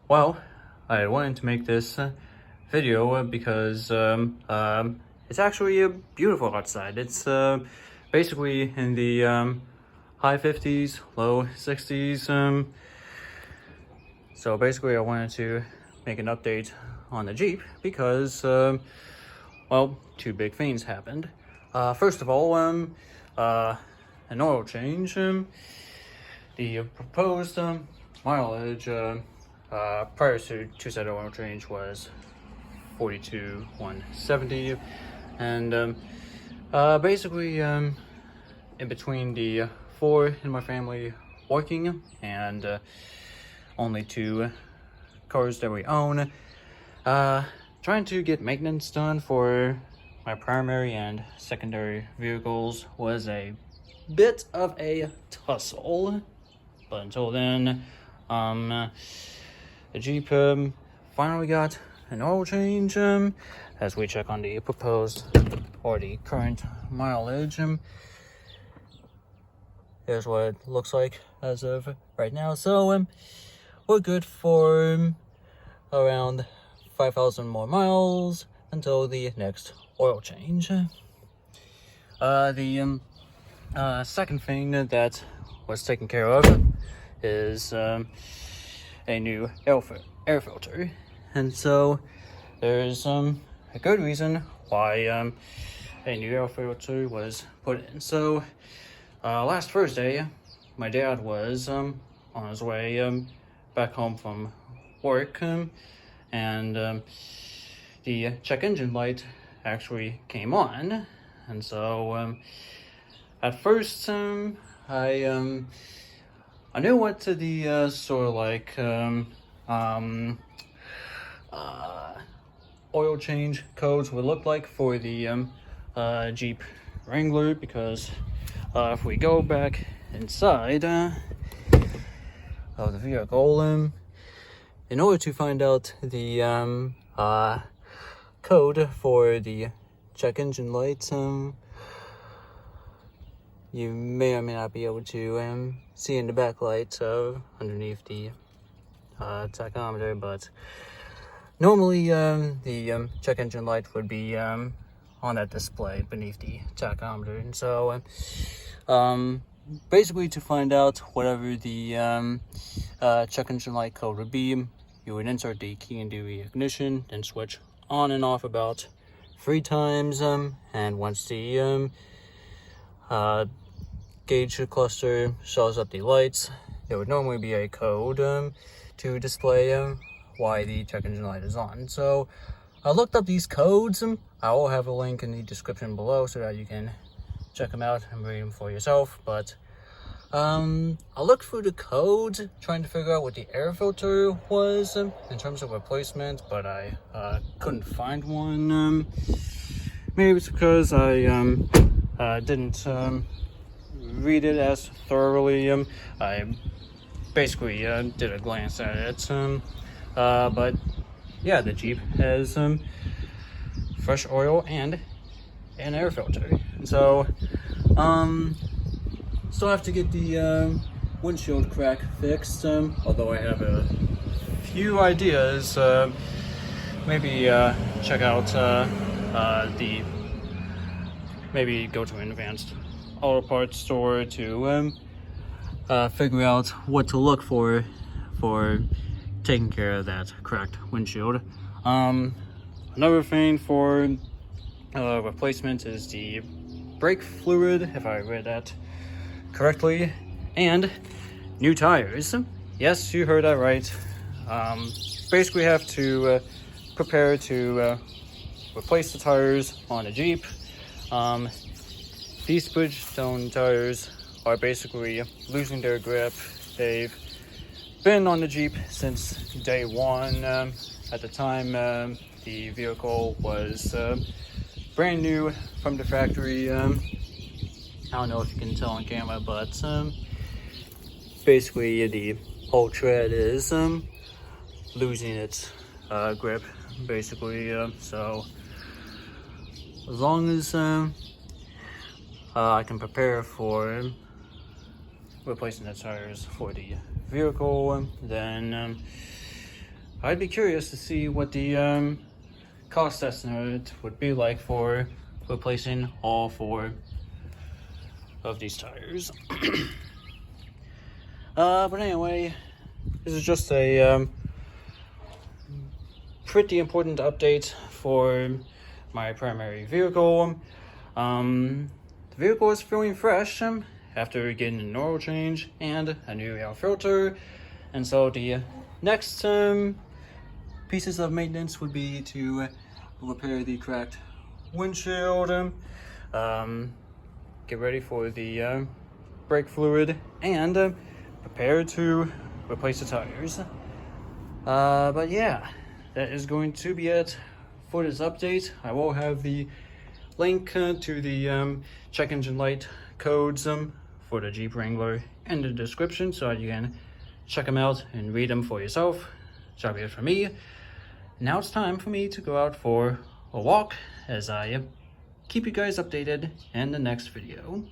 Well, I wanted to make this video because it's actually beautiful outside. It's basically in the high 50s, low 60s. So basically I wanted to make an update on the Jeep because, well, two big things happened. First of all, an oil change. The proposed mileage prior to said oil change was 42,170, and basically in between the four in my family working and only two cars that we own, trying to get maintenance done for my primary and secondary vehicles was a bit of a tussle. But until then, the Jeep finally got an oil change. As we check on the proposed or the current mileage, here's what it looks like as of right now. So we're good for around 5,000 more miles until the next oil change. The second thing that was taken care of is a new air filter, and so there's a good reason why a new air filter was put in. So last Thursday, my dad was on his way back home from work, and the check engine light actually came on, and so at first I knew what the sort of like oil change codes would look like for the Jeep Wrangler, because if we go back inside of the vehicle, in order to find out the code for the check engine lights, you may or may not be able to see in the backlight underneath the tachometer, but normally the check engine light would be on that display beneath the tachometer. And so basically, to find out whatever the check engine light code would be, you would insert the key into the ignition and switch on and off about 3 times, and once the gauge cluster shows up the lights, there would normally be a code to display why the check engine light is on. So I looked up these codes. I will have a link in the description below so that you can check them out and read them for yourself. But I looked through the codes trying to figure out what the air filter was in terms of replacement, but I couldn't find one. Maybe it's because I didn't read it as thoroughly. I basically did a glance at it, but yeah, the Jeep has fresh oil and an air filter, and so still have to get the windshield crack fixed, although I have a few ideas. Maybe check out maybe go to an advanced auto parts store to figure out what to look for taking care of that cracked windshield. Another thing for replacement is the brake fluid, if I read that correctly, and new tires. Yes, you heard that right. Basically have to prepare to replace the tires on a Jeep. These Bridgestone tires are basically losing their grip. They've been on the Jeep since day one. At the time, the vehicle was brand new from the factory. I don't know if you can tell on camera, but basically the whole tread is losing its grip, basically. So as long as I can prepare for replacing the tires for the vehicle, then I'd be curious to see what the cost estimate would be like for replacing all 4 of these tires. But anyway, this is just a pretty important update for my primary vehicle. The vehicle is feeling fresh after getting an oil change and a new air filter, and so the next pieces of maintenance would be to repair the cracked windshield, get ready for the brake fluid, and prepare to replace the tires. But yeah, that is going to be it for this update. I will have the link to the check engine light codes for the Jeep Wrangler in the description, so you can check them out and read them for yourself. That'll be it for me. Now it's time for me to go out for a walk as I keep you guys updated in the next video.